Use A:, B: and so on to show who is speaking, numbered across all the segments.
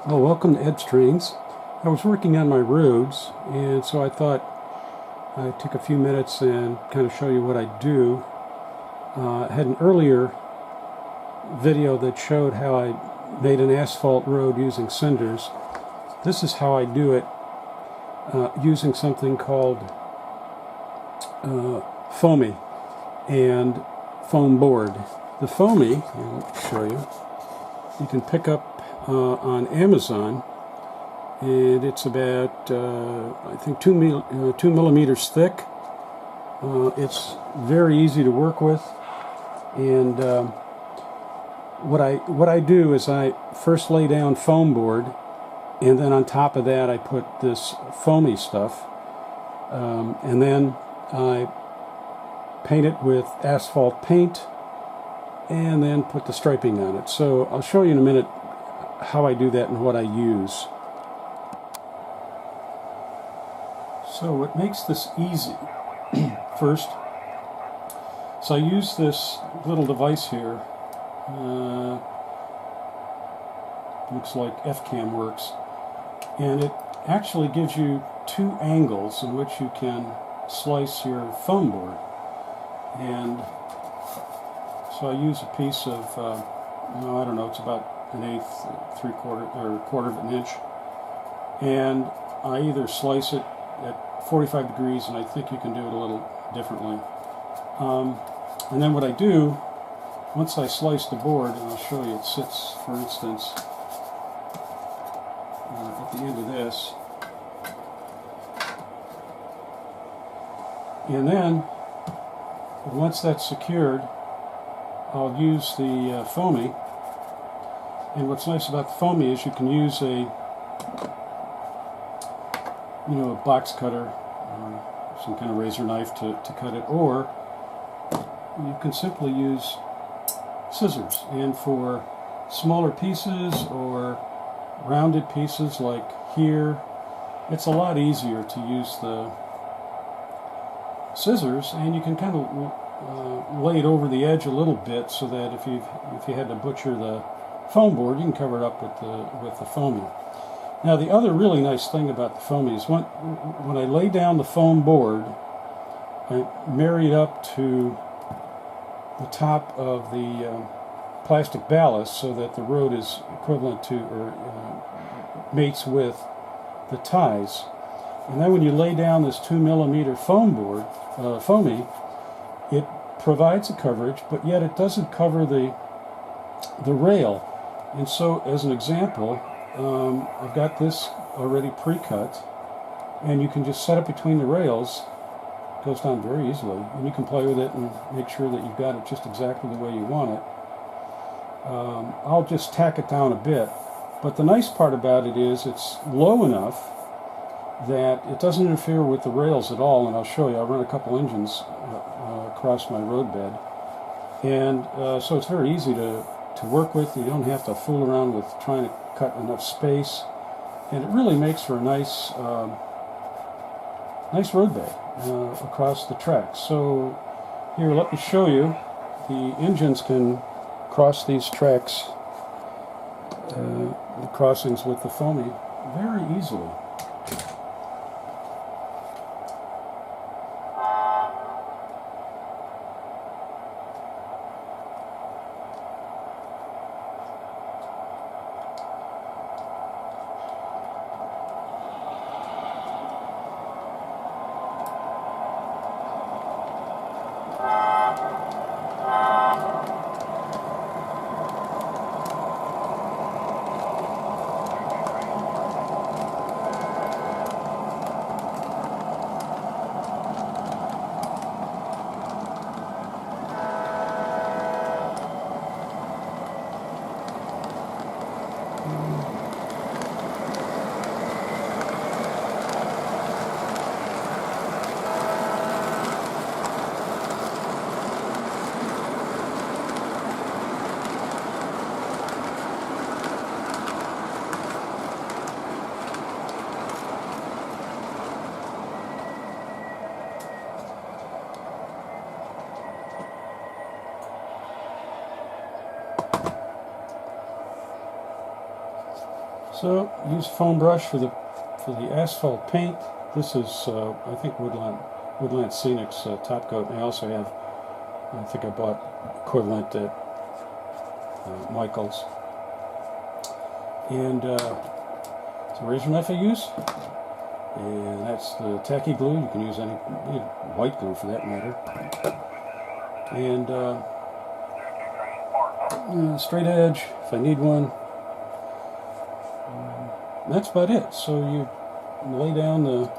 A: Well, welcome to Ed's Trains. I was working on my roads, and so I thought I'd take a few minutes and kind of show you what I do. I had an earlier video that showed how I made an asphalt road using cinders. This is how I do it using something called Foamie and foam board. The Foamie, I'll show you, you can pick up on Amazon, and it's about I think 2 millimeters thick. It's very easy to work with, and what I do is I first lay down foam board, and then on top of that I put this foamy stuff, and then I paint it with asphalt paint and then put the striping on it. So I'll show you in a minute how I do that and what I use. So what makes this easy, first, so I use this little device here, looks like F-cam works, and it actually gives you two angles in which you can slice your foam board. And so I use a piece of, I don't know, it's about an eighth, three-quarter, or a quarter of an inch, and I either slice it at 45 degrees, and I think you can do it a little differently. And then what I do, once I slice the board, and I'll show you, it sits, for instance, at the end of this, and then once that's secured, I'll use the Foamie. And what's nice about the Foamie is you can use a box cutter, some kind of razor knife to cut it, or you can simply use scissors. And for smaller pieces or rounded pieces like here, it's a lot easier to use the scissors, and you can kind of lay it over the edge a little bit so that if you had to butcher the foam board, you can cover it up with the Foamie. Now the other really nice thing about the Foamie is when I lay down the foam board, I marry it up to the top of the plastic ballast so that the road is equivalent to, or mates with, the ties. And then when you lay down this 2 millimeter foam board, Foamie, it provides a coverage, but yet it doesn't cover the rail. And so, as an example, I've got this already pre-cut, and you can just set it between the rails. It goes down very easily, and you can play with it and make sure that you've got it just exactly the way you want it. I'll just tack it down a bit, but the nice part about it is it's low enough that it doesn't interfere with the rails at all, and I'll show you. I'll run a couple engines across my roadbed, and so it's very easy to work with. You don't have to fool around with trying to cut enough space, and it really makes for a nice roadbed across the tracks. So here, let me show you. The engines can cross these tracks, the crossings with the Foamie, very easily. So use foam brush for the asphalt paint. This is I think Woodland Scenic's top coat. And I also have, I think I bought equivalent at Michael's. And it's a razor knife I use. And that's the tacky glue. You can use any white glue for that matter. And straight edge if I need one. That's about it. So you lay down the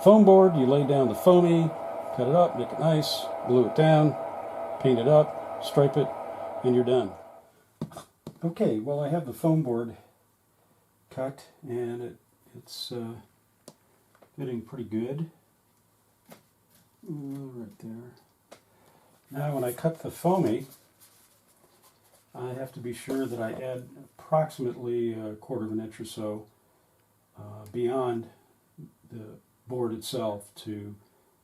A: foam board, you lay down the foamy, cut it up, make it nice, glue it down, paint it up, stripe it, and you're done. Okay, well I have the foam board cut and it's fitting pretty good. Right there. Now when I cut the foamy, I have to be sure that I add approximately a quarter of an inch or so beyond the board itself to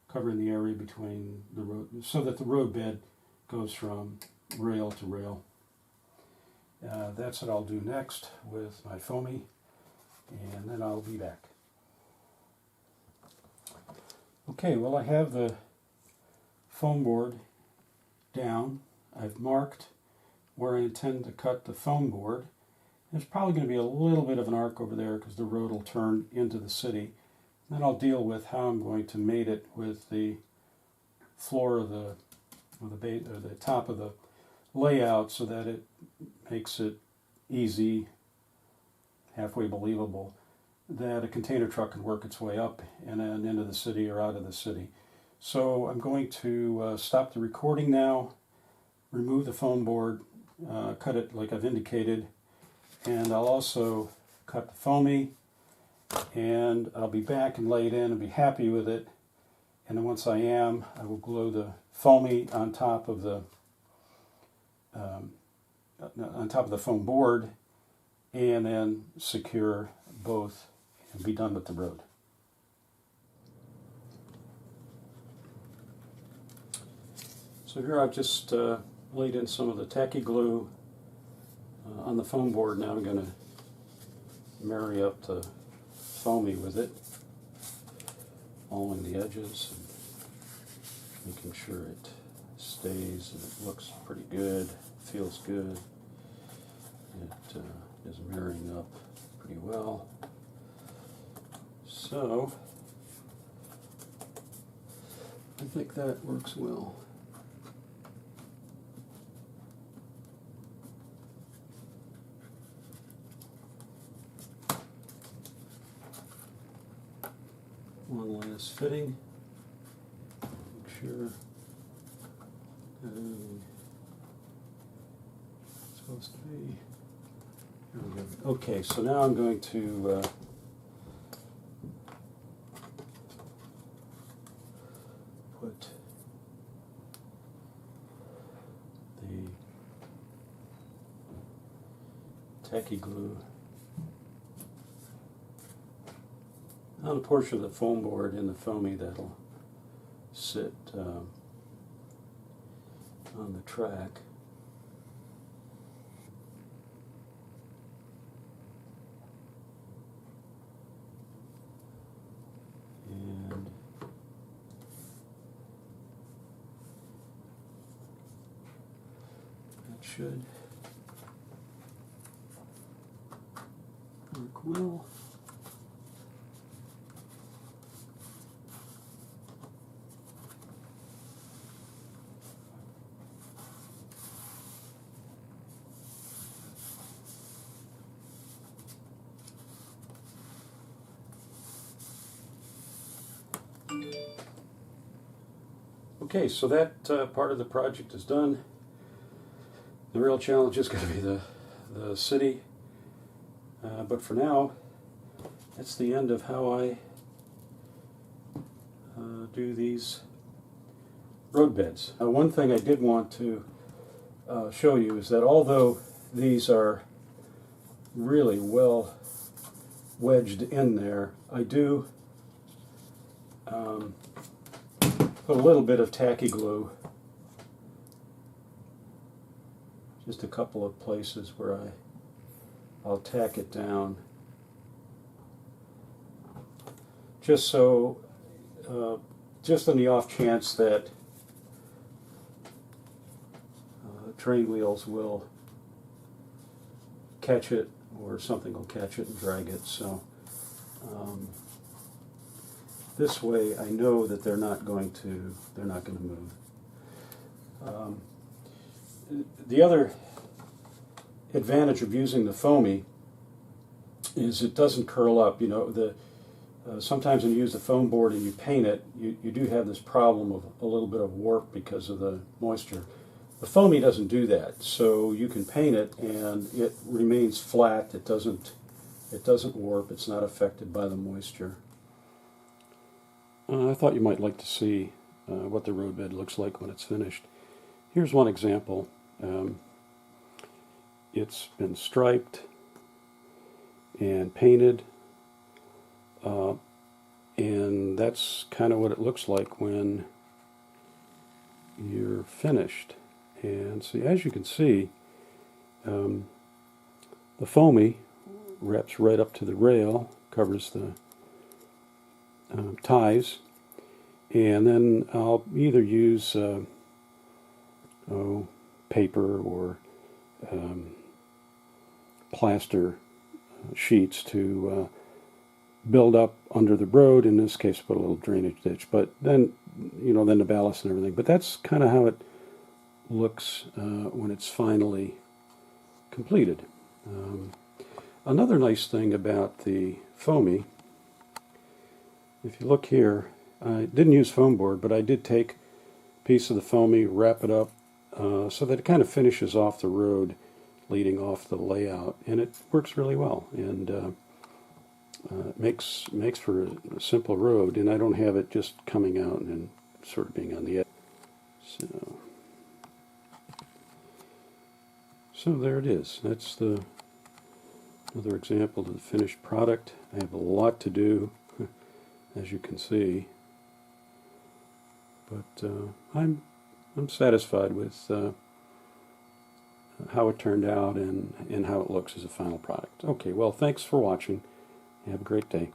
A: cover the area between the road, so that the road bed goes from rail to rail. That's what I'll do next with my foamy, and then I'll be back. Okay, well I have the foam board down. I've marked where I intend to cut the foam board. There's probably going to be a little bit of an arc over there because the road will turn into the city. Then I'll deal with how I'm going to mate it with the floor of the top of the layout so that it makes it easy, halfway believable, that a container truck can work its way up and then into the city or out of the city. So I'm going to stop the recording now, remove the foam board, cut it like I've indicated, and I'll also cut the foamy, and I'll be back and lay it in and be happy with it. And then once I am, I will glue the foamy on top of the foam board, and then secure both and be done with the road. So here I've just laid in some of the tacky glue on the foam board. Now I'm going to marry up the foamy with it, following the edges and making sure it stays and it looks pretty good, feels good. It is marrying up pretty well. So I think that works well. One last fitting. Make sure it's supposed to be. There we go. Okay, so now I'm going to put the tacky glue on a portion of the foam board in the foamy that'll sit on the track. And that should work well. Okay, so that part of the project is done. The real challenge is going to be the city. But for now, that's the end of how I do these road beds. One thing I did want to show you is that although these are really well wedged in there, I do put a little bit of tacky glue, just a couple of places where I'll tack it down just so, just on the off chance that train wheels will catch it, or something will catch it and drag it. So this way I know that they're not going to move. The other advantage of using the Foamie is it doesn't curl up. You know, sometimes when you use the foam board and you paint it, you do have this problem of a little bit of warp because of the moisture. The Foamie doesn't do that, so you can paint it and it remains flat. It doesn't warp. It's not affected by the moisture. I thought you might like to see what the roadbed looks like when it's finished. Here's one example. It's been striped and painted, and that's kind of what it looks like when you're finished. And so, as you can see, the Foamie wraps right up to the rail, covers the ties, and then I'll either use paper or plaster sheets to build up under the road. In this case, put a little drainage ditch, but then, you know, then the ballast and everything. But that's kind of how it looks when it's finally completed. Another nice thing about the Foamie, if you look here, I didn't use foam board, but I did take a piece of the Foamie, wrap it up so that it kind of finishes off the road leading off the layout, and it works really well, and makes for a simple road, and I don't have it just coming out and sort of being on the edge. So there it is. That's another example of the finished product. I have a lot to do, as you can see, but I'm satisfied with how it turned out and how it looks as a final product. Okay, well, thanks for watching. Have a great day.